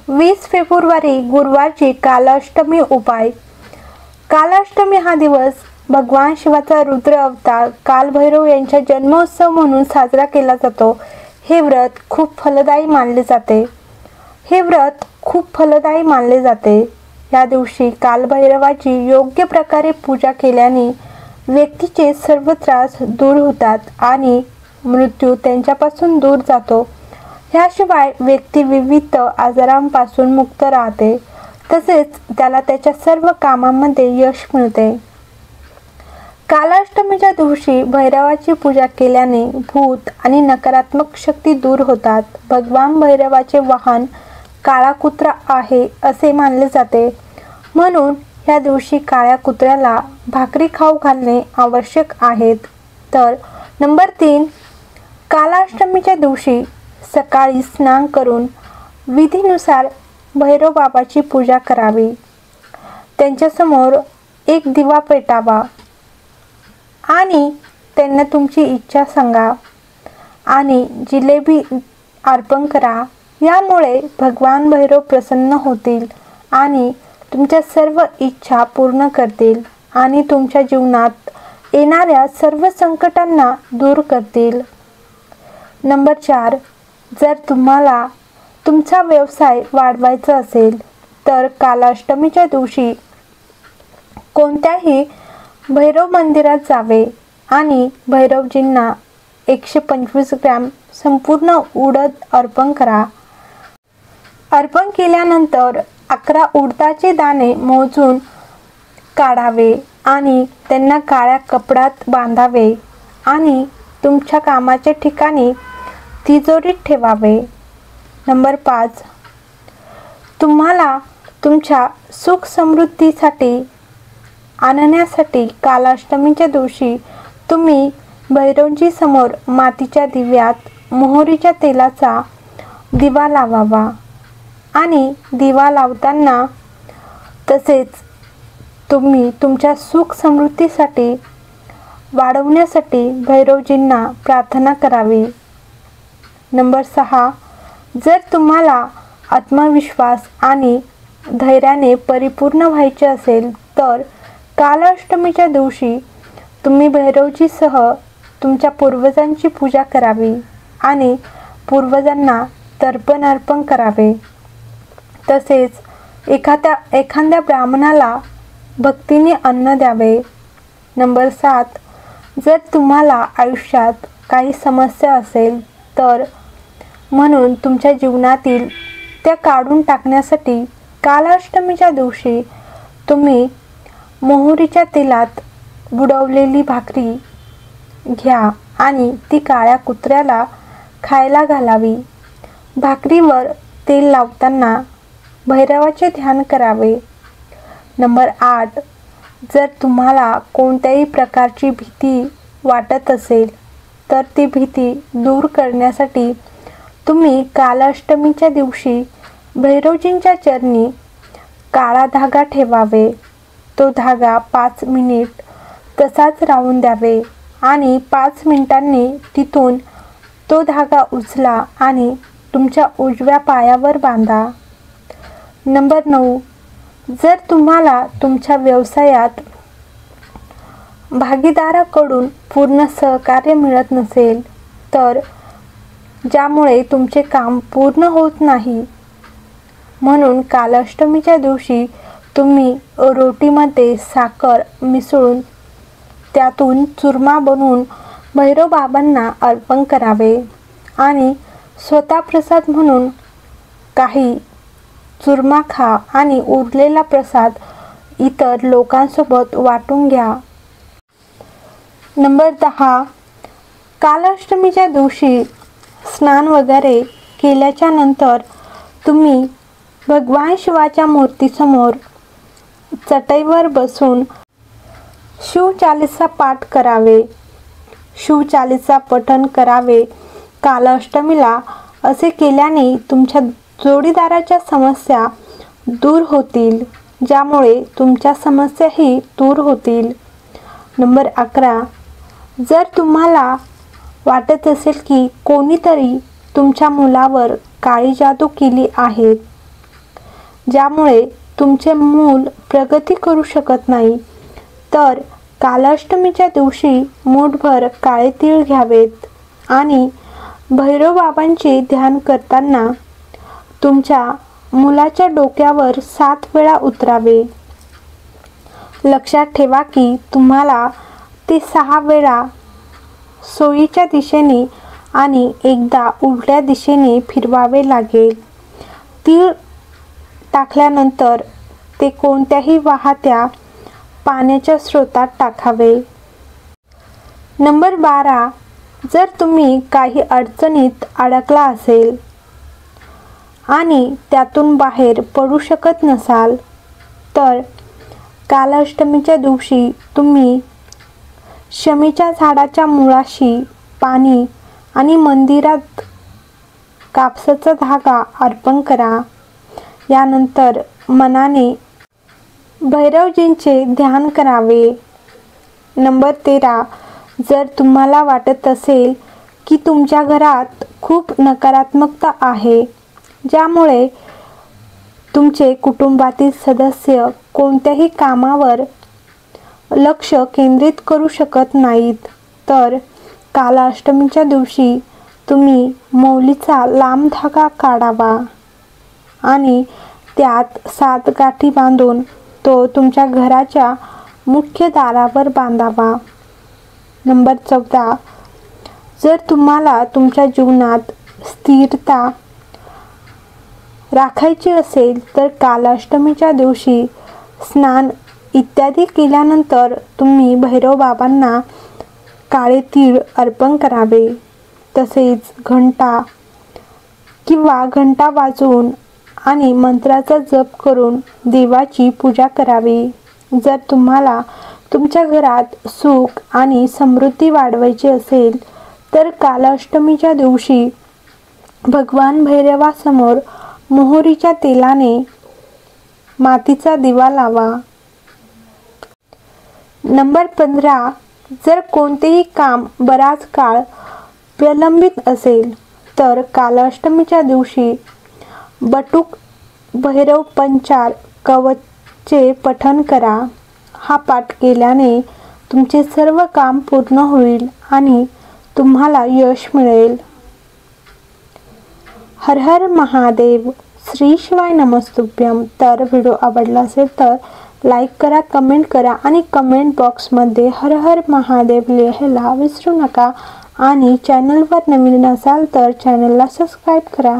20 February गुरुवारची Kalashtami उपाय. कालाष्टमी हा दिवस भगवान शिवाचा रुद्र अवतार कालभैरव यांचा जन्मोत्सव म्हणून साजरा केला जातो. हे व्रत खूप फलदायी मानले जाते. या दिवशी कालभैरवाची योग्य प्रकारे पूजा केल्याने व्यक्तीचे सर्व त्रास दूर होतात आणि मृत्यू त्यांच्यापासून दूर जातो. याशिवाय व्यक्ती विविध आजारांपासून मुक्त राहते, तसेच त्याला त्याच्या सर्व कामांमध्ये यश मिळते. कालाष्टमीच्या दिवशी भैरवाची पूजा केल्याने भूत आणि नकारात्मक शक्ती दूर होतात. भगवान भैरवाचे वाहन काळा कुत्रा आहे असे मानले जाते, म्हणून या दिवशी काळ्या कुत्र्याला भाकरी खाऊ घालणे आवश्यक आहेत. तर नंबर 3, कालाष्टमीच्या दिवशी सकाळी स्नान करून विधीनुसार भैरव बाबाची पूजा करावी. त्यांच्यासमोर एक दिवा पेटावा आणि त्यांना तुमची इच्छा सांगा आणि जिलेबी अर्पण करा. यामुळे भगवान भैरव प्रसन्न होतील आणि तुमच्या सर्व इच्छा पूर्ण करतील आणि तुमच्या जीवनात येणाऱ्या सर्व संकटांना दूर करतील. नंबर 4, जर तुम्हाला तुमचा व्यवसाय वाढवायचा असेल तर कालाष्टमीच्या दिवशी कोणत्याही भैरव मंदिरात जावे आणि भैरवजींना 125 ग्रॅम संपूर्ण उडद अर्पण करा. अर्पण केल्यानंतर 11 उडदाचे दाणे मोजून काढावे आणि त्यांना काळ्या कपड्यात बांधावे आणि तुमच्या कामाच्या ठिकाणी तिजोरीत ठेवावे. नंबर 5, तुम्हाला तुमच्या सुख समृद्धीसाठी आणण्यासाठी कालाष्टमीच्या दिवशी तुम्ही भैरवजी समोर मातीच्या दिव्यात मोहरीच्या तेलाचा दिवा लावावा आणि दिवा लावताना तसेच तुम्ही तुमच्या सुख समृद्धीसाठी वाढवण्यासाठी भैरवजींना प्रार्थना करावी. नंबर 6, जर तुम्हाला आत्मविश्वास आणि धैर्याने परिपूर्ण व्हायचे असेल तर कालाष्टमीच्या दिवशी तुम्ही भैरवजीसह तुमच्या पूर्वजांची पूजा करावी आणि पूर्वजांना तर्पण अर्पण करावे. तसेच एखाद्या ब्राह्मणाला भक्तीने अन्न द्यावे. नंबर 7, जर तुम्हाला आयुष्यात काही समस्या असेल तर म्हणून तुमच्या जीवनातील त्या काढून टाकण्यासाठी कालाष्टमीच्या दिवशी तुम्ही मोहरीच्या तेलात बुडवलेली भाकरी घ्या आणि ती काळ्या कुत्र्याला खायला घालावी. भाकरीवर तेल लावताना भैरवाचे ध्यान करावे. नंबर 8, जर तुम्हाला कोणत्याही प्रकारची भीती वाटत असेल तर ती भीती दूर करण्यासाठी तुम्ही कालाष्टमीच्या दिवशी भैरवजींच्या चरणी काळा धागा ठेवावे. तो धागा 5 मिनिट तसाच राहून द्यावे आणि 5 मिनिटांनी तिथून तो धागा उचला आणि तुमच्या उजव्या पायावर बांधा. नंबर 9, जर तुम्हाला तुमच्या व्यवसायात भागीदाराकडून पूर्ण सहकार्य मिळत नसेल तर ज्यामुळे तुमचे काम पूर्ण होत नाही, म्हणून कालाष्टमीच्या दिवशी तुम्ही रोटीमध्ये साखर मिसळून त्यातून चुरमा बनवून भैरव बाबांना अर्पण करावे आणि स्वतः प्रसाद म्हणून काही चुरमा खा आणि उरलेला प्रसाद इतर लोकांसोबत वाटून घ्या. नंबर 10, कालाष्टमीच्या दिवशी स्नान वगैरे केल्याच्या नंतर तुम्ही भगवान शिवाच्या मूर्तीसमोर चटईवर बसून शिवचालीसा पाठ करावे. शिवचालीसा पठण करावे. कालाष्टमीला असे केल्याने तुमच्या जोडीदाराच्या समस्या दूर होतील, ज्यामुळे तुमच्या समस्याही दूर होतील. नंबर 11, जर तुम्हाला वाटत असेल की कोणीतरी तुमच्या मुलावर काळी जादू केली आहे ज्यामुळे तुमचे मूल प्रगती करू शकत नाही, तर कालाष्टमीच्या दिवशी मूठभर काळे तीळ घ्यावेत आणि भैरव बाबांचे ध्यान करताना तुमच्या मुलाच्या डोक्यावर 7 वेळा उतरावे. लक्षात ठेवा की तुम्हाला ते 6 वेळा सोयीच्या दिशेने आणि एकदा उलट्या दिशेने फिरवावे लागेल. तीळ टाकल्यानंतर ते कोणत्याही वाहत्या पाण्याच्या स्रोतात टाकावे. नंबर 12. जर तुम्ही काही अडचणीत अडकला असेल आणि त्यातून बाहेर पडू शकत नसाल, तर कालाष्टमीच्या दिवशी तुम्ही शमीच्या झाडाच्या मुळाशी पाणी आणि मंदिरात कापसाचा धागा अर्पण करा. यानंतर मनाने भैरवजींचे ध्यान करावे. नंबर 13. जर तुम्हाला वाटत असेल की तुमच्या घरात खूप नकारात्मकता आहे, ज्यामुळे तुमचे कुटुंबातील सदस्य कोणत्याही कामावर लक्ष केंद्रित करू शकत नाहीत, तर कालाष्टमीच्या दिवशी तुम्ही मौलीचा लांब धागा काढावा आणि त्यात 7 गाठी बांधून तो तुमच्या घराच्या मुख्य दारावर बांधावा. नंबर 14. जर तुम्हाला तुमच्या जीवनात स्थिरता राखायची असेल, तर कालाष्टमीच्या दिवशी स्नान इत्यादी केल्यानंतर तुम्ही भैरव बाबांना काळे तीळ अर्पण करावे. तसेच घंटा किंवा घंटा वाजवून आणि मंत्राचा जप करून देवाची पूजा करावी. जर तुम्हाला तुमच्या घरात सुख आणि समृद्धी वाढवायची असेल, तर कालाष्टमीच्या दिवशी भगवान भैरवासमोर मोहरीच्या तेलाने मातीचा दिवा लावा. नंबर 15. जर कोणतेही काम बराच काळ प्रलंबित असेल, तर कालाष्टमीच्या दिवशी बटुक भैरव पंचार कवचचे पठण करा. हा पाठ केल्याने तुमचे सर्व काम पूर्ण होईल आणि तुम्हाला यश मिळेल. हर हर महादेव. श्री शिवाय नमस्तुभ्यम. तर व्हिडिओ आवडला असेल तर लाईक करा, कमेंट करा आणि कमेंट बॉक्समध्ये हर हर महादेव लिहायला विसरू नका. आणि चॅनलवर नवीन असाल तर चॅनलला सबस्क्राईब करा.